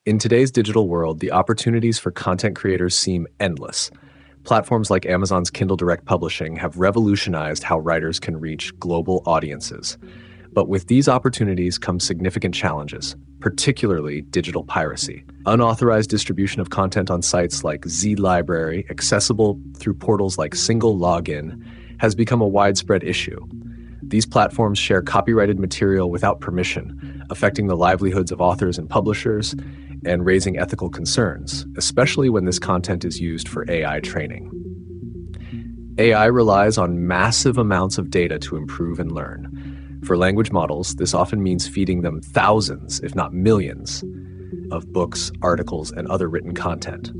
In today's digital world, the opportunities for content creators seem endless. Platforms like Amazon's Kindle Direct Publishing have revolutionized how writers can reach global audiences. But with these opportunities come significant challenges, particularly digital piracy. Unauthorized distribution of content on sites like ZLibrary, accessible through portals like Single Login, has become a widespread issue. These platforms share copyrighted material without permission, affecting the livelihoods of authors and publishers, and raising ethical concerns, especially when this content is used for AI training. AI relies on massive amounts of data to improve and learn. For language models, this often means feeding them thousands, if not millions, of books, articles, and other written content.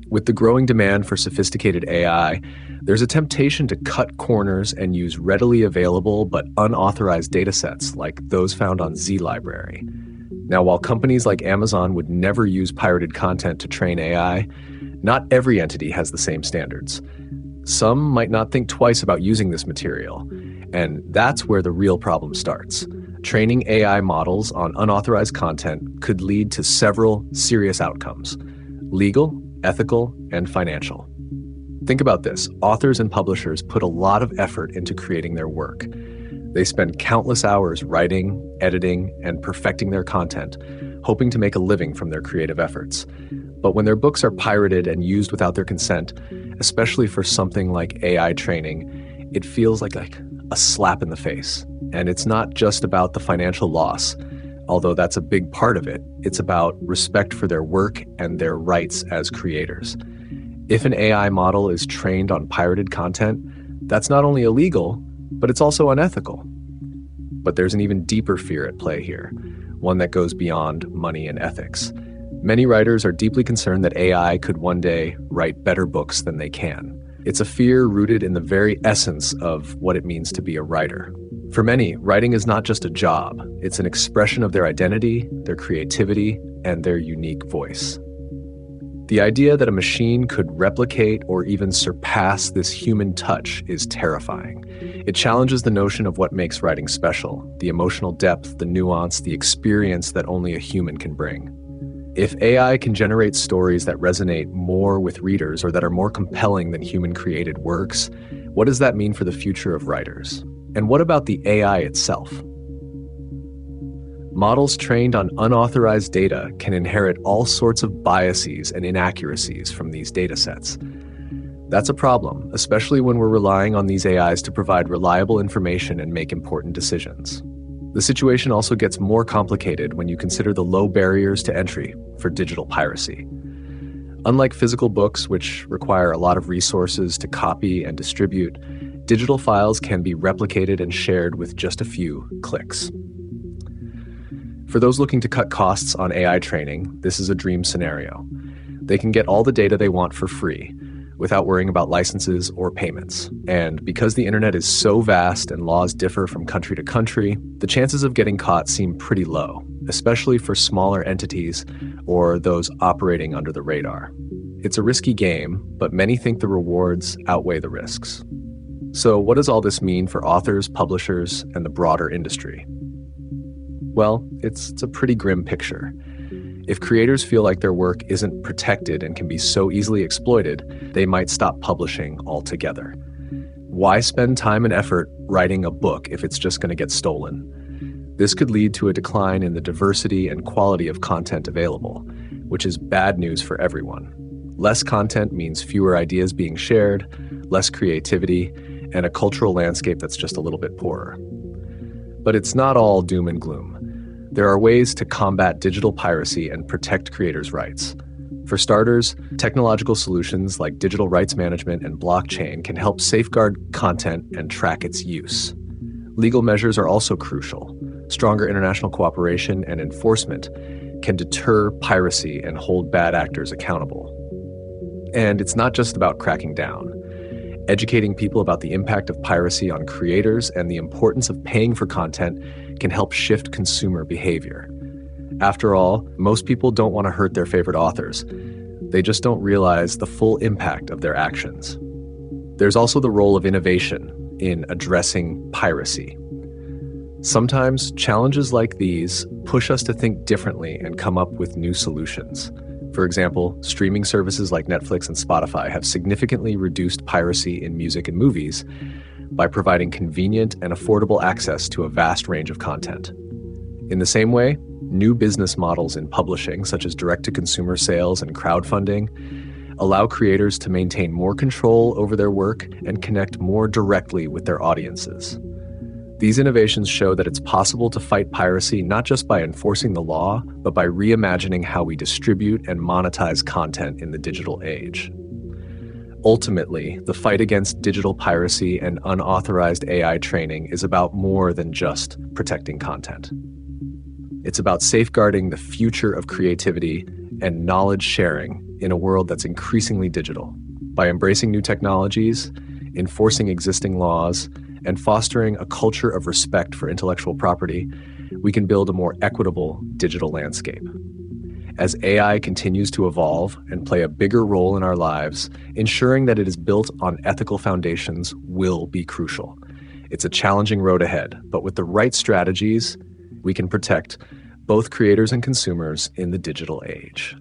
With the growing demand for sophisticated AI, there's a temptation to cut corners and use readily available but unauthorized datasets like those found on ZLibrary. Now, while companies like Amazon would never use pirated content to train AI, not every entity has the same standards. Some might not think twice about using this material, and that's where the real problem starts. Training AI models on unauthorized content could lead to several serious outcomes: legal, ethical, and financial. Think about this. Authors and publishers put a lot of effort into creating their work. They spend countless hours writing, editing, and perfecting their content, hoping to make a living from their creative efforts. But when their books are pirated and used without their consent, especially for something like AI training, it feels like a slap in the face. And it's not just about the financial loss, although that's a big part of it. It's about respect for their work and their rights as creators. If an AI model is trained on pirated content, that's not only illegal, but it's also unethical. But there's an even deeper fear at play here, one that goes beyond money and ethics. Many writers are deeply concerned that AI could one day write better books than they can. It's a fear rooted in the very essence of what it means to be a writer. For many, writing is not just a job. It's an expression of their identity, their creativity, and their unique voice. The idea that a machine could replicate or even surpass this human touch is terrifying. It challenges the notion of what makes writing special, the emotional depth, the nuance, the experience that only a human can bring. If AI can generate stories that resonate more with readers or that are more compelling than human-created works, what does that mean for the future of writers? And what about the AI itself? Models trained on unauthorized data can inherit all sorts of biases and inaccuracies from these datasets. That's a problem, especially when we're relying on these AIs to provide reliable information and make important decisions. The situation also gets more complicated when you consider the low barriers to entry for digital piracy. Unlike physical books, which require a lot of resources to copy and distribute, digital files can be replicated and shared with just a few clicks. For those looking to cut costs on AI training, this is a dream scenario. They can get all the data they want for free, without worrying about licenses or payments. And because the internet is so vast and laws differ from country to country, the chances of getting caught seem pretty low, especially for smaller entities or those operating under the radar. It's a risky game, but many think the rewards outweigh the risks. So what does all this mean for authors, publishers, and the broader industry? Well, it's a pretty grim picture. If creators feel like their work isn't protected and can be so easily exploited, they might stop publishing altogether. Why spend time and effort writing a book if it's just going to get stolen? This could lead to a decline in the diversity and quality of content available, which is bad news for everyone. Less content means fewer ideas being shared, less creativity, and a cultural landscape that's just a little bit poorer. But it's not all doom and gloom. There are ways to combat digital piracy and protect creators' rights. For starters, technological solutions like digital rights management and blockchain can help safeguard content and track its use. Legal measures are also crucial. Stronger international cooperation and enforcement can deter piracy and hold bad actors accountable. And it's not just about cracking down. Educating people about the impact of piracy on creators and the importance of paying for content can help shift consumer behavior. After all, most people don't want to hurt their favorite authors. They just don't realize the full impact of their actions. There's also the role of innovation in addressing piracy. Sometimes challenges like these push us to think differently and come up with new solutions. For example, streaming services like Netflix and Spotify have significantly reduced piracy in music and movies by providing convenient and affordable access to a vast range of content. In the same way, new business models in publishing, such as direct-to-consumer sales and crowdfunding, allow creators to maintain more control over their work and connect more directly with their audiences. These innovations show that it's possible to fight piracy not just by enforcing the law, but by reimagining how we distribute and monetize content in the digital age. Ultimately, the fight against digital piracy and unauthorized AI training is about more than just protecting content. It's about safeguarding the future of creativity and knowledge sharing in a world that's increasingly digital. By embracing new technologies, enforcing existing laws, and fostering a culture of respect for intellectual property, we can build a more equitable digital landscape. As AI continues to evolve and play a bigger role in our lives, ensuring that it is built on ethical foundations will be crucial. It's a challenging road ahead, but with the right strategies, we can protect both creators and consumers in the digital age.